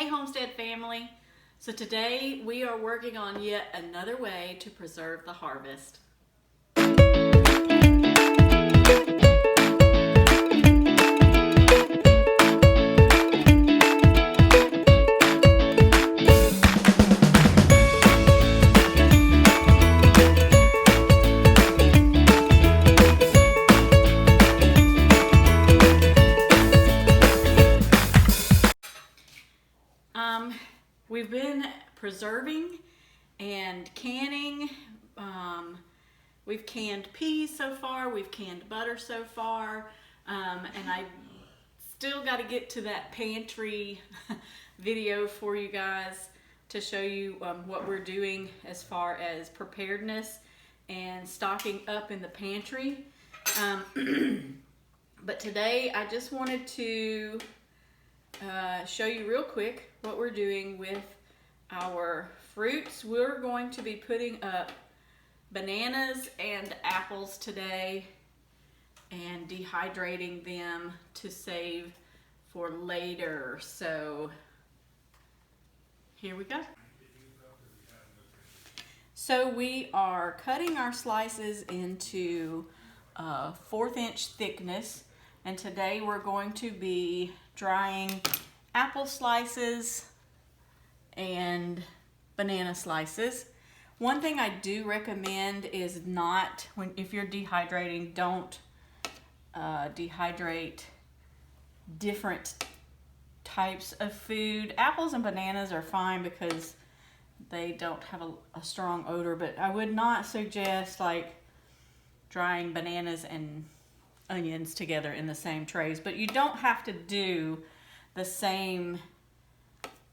Hey Homestead family. So today we are working on yet another way to preserve the harvest. We've been preserving and canning. We've canned peas so far, we've canned butter so far, and I still got to get to that pantry video for you guys to show you what we're doing as far as preparedness and stocking up in the pantry. But today I just wanted to show you real quick what we're doing with our fruits. We're going to be putting up bananas and apples today and dehydrating them to save for later. So here we go. So we are cutting our slices into 1/4 inch thickness, and today we're going to be drying apple slices and banana slices. One thing I do recommend is if you're dehydrating, don't dehydrate different types of food. Apples and bananas are fine because they don't have a strong odor, but I would not suggest like drying bananas and onions together in the same trays. But you don't have to do the same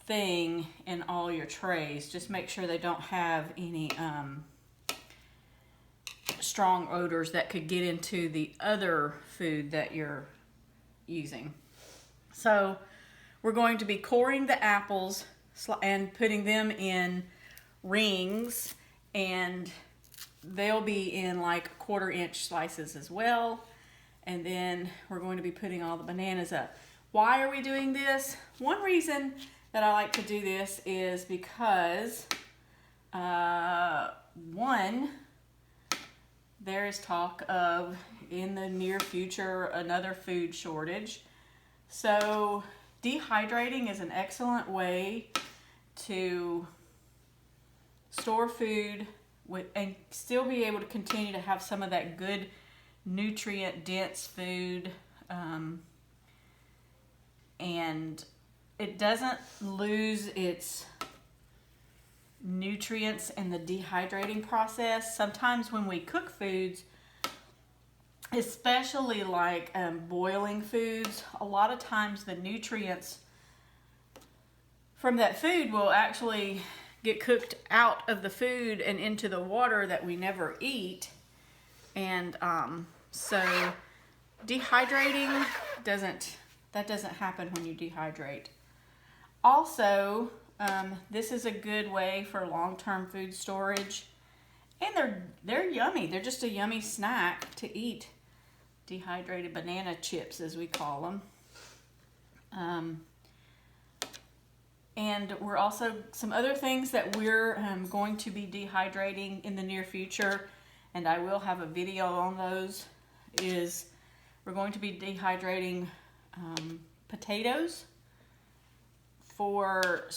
thing in all your trays. Just make sure they don't have any strong odors that could get into the other food that you're using. So we're going to be coring the apples and putting them in rings, and they'll be in like 1/4 inch slices as well. And then we're going to be putting all the bananas up. Why are we doing this? One reason that I like to do this is because one, there is talk of in the near future another food shortage. So dehydrating is an excellent way to store food and still be able to continue to have some of that good nutrient dense food, and it doesn't lose its nutrients in the dehydrating process. Sometimes when we cook foods, especially like boiling foods, a lot of times the nutrients from that food will actually get cooked out of the food and into the water that we never eat. And so dehydrating doesn't happen when you dehydrate. Also, this is a good way for long-term food storage, and they're yummy. They're just a yummy snack to eat. Dehydrated banana chips, as we call them. And we're also, some other things that we're going to be dehydrating in the near future, and I will have a video on those, is we're going to be dehydrating potatoes for,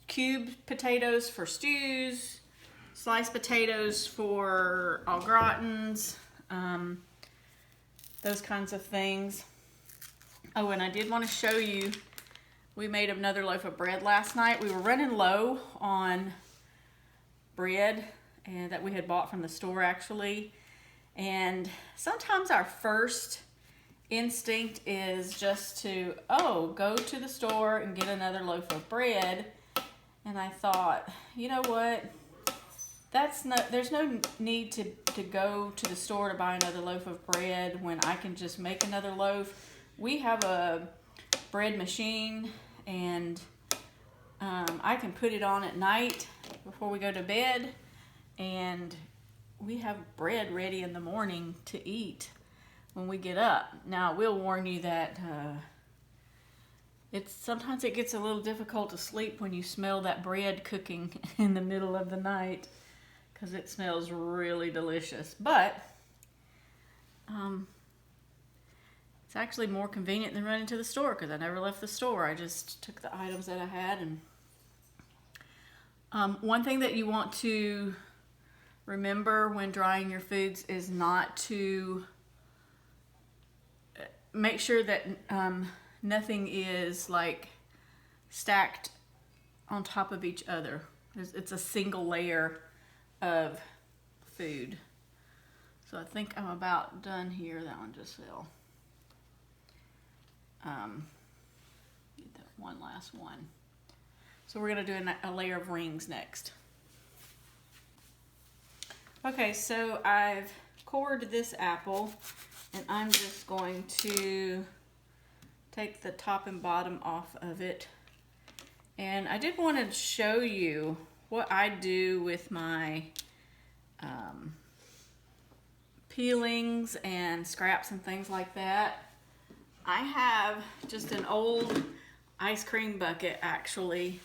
cubed potatoes for stews, sliced potatoes for au gratins, those kinds of things. Oh, and I did want to show you, we made another loaf of bread last night. We were running low on bread and that we had bought from the store actually. And sometimes our first instinct is just to, go to the store and get another loaf of bread. And I thought, you know what? There's no need to go to the store to buy another loaf of bread when I can just make another loaf. We have a bread machine, and I can put it on at night before we go to bed, and we have bread ready in the morning to eat when we get up. Now, I will warn you that Sometimes it gets a little difficult to sleep when you smell that bread cooking in the middle of the night, because it smells really delicious. But it's actually more convenient than running to the store, because I never left the store. I just took the items that I had. And one thing that you want to remember when drying your foods is not to make sure that nothing is like stacked on top of each other. It's a single layer of food. So I think I'm about done here. That one just fell. Get that one last one. So we're gonna do a layer of rings next. Okay, so I've cored this apple, and I'm just going to take the top and bottom off of it. And I did want to show you what I do with my peelings and scraps and things like that. I have just an old ice cream bucket, actually,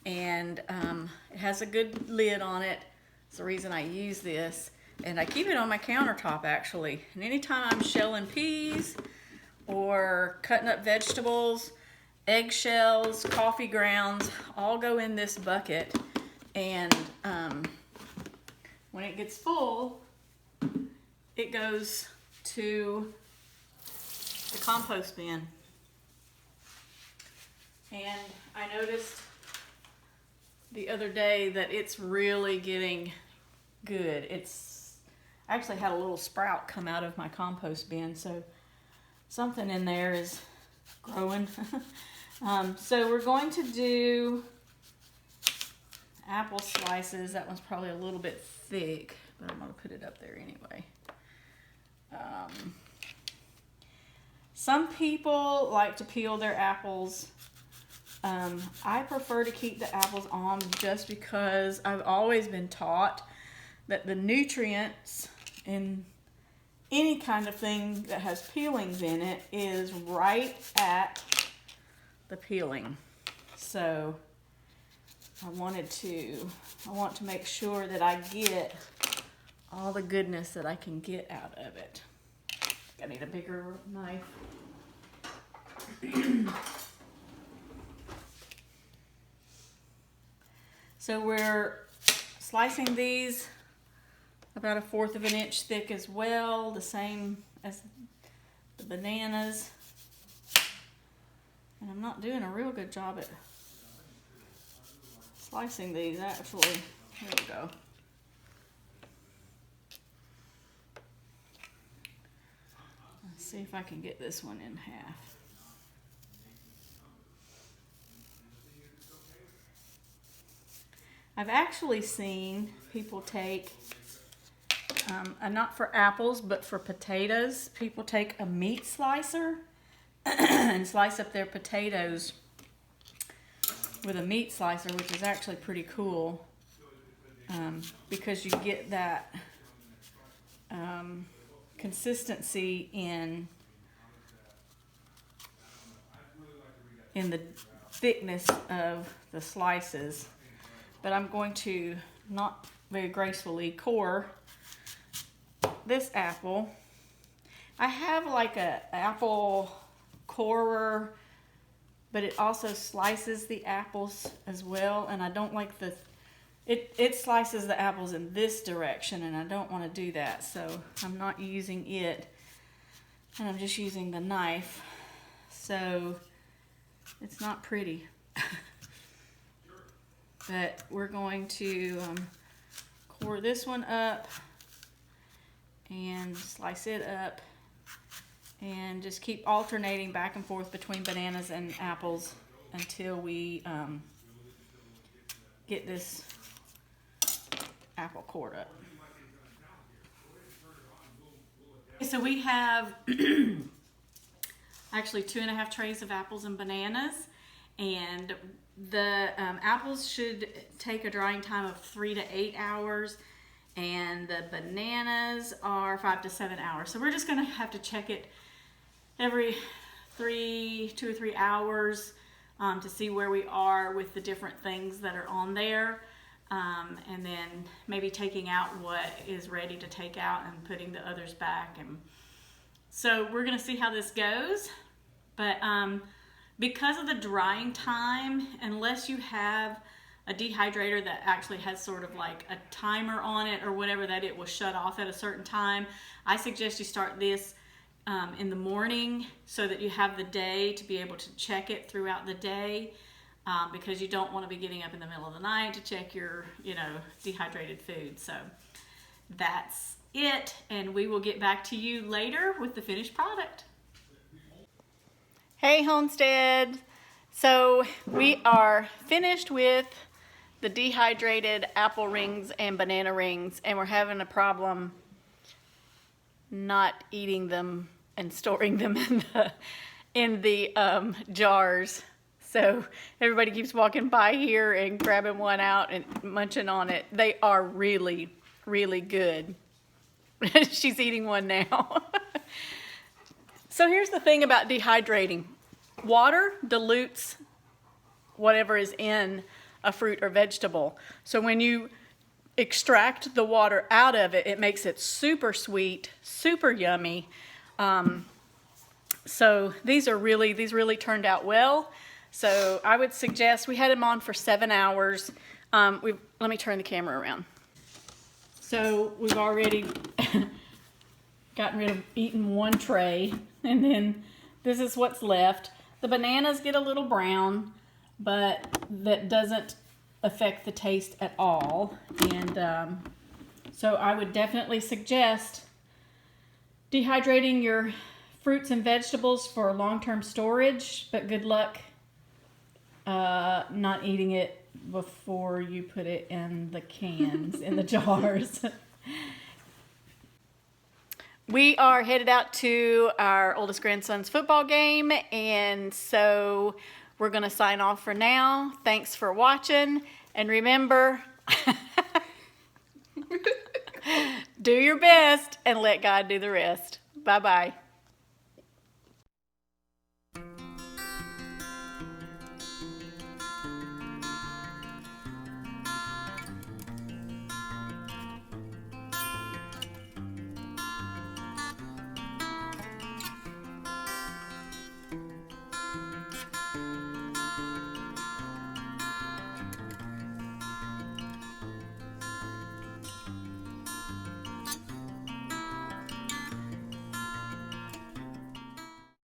and it has a good lid on it. It's the reason I use this. And I keep it on my countertop, actually. And anytime I'm shelling peas or cutting up vegetables, eggshells, coffee grounds, all go in this bucket. And when it gets full, it goes to the compost bin. And I noticed the other day that it's really getting good. I actually had a little sprout come out of my compost bin, so something in there is growing. So we're going to do apple slices. That one's probably a little bit thick, but I'm going to put it up there anyway. Some people like to peel their apples. I prefer to keep the apples on just because I've always been taught that the nutrients in any kind of thing that has peelings in it is right at the peeling. So I want to make sure that I get all the goodness that I can get out of it. I need a bigger knife. So we're slicing these about 1/4 of an inch thick as well, the same as the bananas. And I'm not doing a real good job at slicing these, actually. Here we go. Let's see if I can get this one in half. I've actually seen people take, not for apples, but for potatoes, people take a meat slicer and slice up their potatoes with a meat slicer, which is actually pretty cool, because you get that consistency in the thickness of the slices. But I'm going to not very gracefully core this apple. I have like a apple corer, but it also slices the apples as well, and I don't like it slices the apples in this direction, and I don't want to do that, so I'm not using it, and I'm just using the knife, so it's not pretty. But we're going to core this one up and slice it up and just keep alternating back and forth between bananas and apples until we get this apple cored up. So we have actually 2.5 trays of apples and bananas, and the apples should take a drying time of 3 to 8 hours, and the bananas are 5 to 7 hours. So we're just gonna have to check it every 2 or 3 hours to see where we are with the different things that are on there. And then maybe taking out what is ready to take out and putting the others back. And so we're going to see how this goes. But because of the drying time, unless you have a dehydrator that actually has sort of like a timer on it or whatever, that it will shut off at a certain time, I suggest you start this in the morning so that you have the day to be able to check it throughout the day, because you don't want to be getting up in the middle of the night to check your, dehydrated food. So that's it, and we will get back to you later with the finished product. Hey Homestead! So we are finished with the dehydrated apple rings and banana rings, and we're having a problem not eating them and storing them in the jars. So everybody keeps walking by here and grabbing one out and munching on it. They are really, really good. She's eating one now. So here's the thing about dehydrating. Water dilutes whatever is in a fruit or vegetable. So when you extract the water out of it, it makes it super sweet, super yummy. So these really turned out well. So I would suggest, we had them on for 7 hours. Let me turn the camera around. So we've already gotten rid of eating one tray, and then this is what's left. The bananas get a little brown, but that doesn't affect the taste at all. And so I would definitely suggest dehydrating your fruits and vegetables for long-term storage, but good luck not eating it before you put it in the cans, in the jars. We are headed out to our oldest grandson's football game, and so we're going to sign off for now. Thanks for watching, and remember, do your best and let God do the rest. Bye-bye.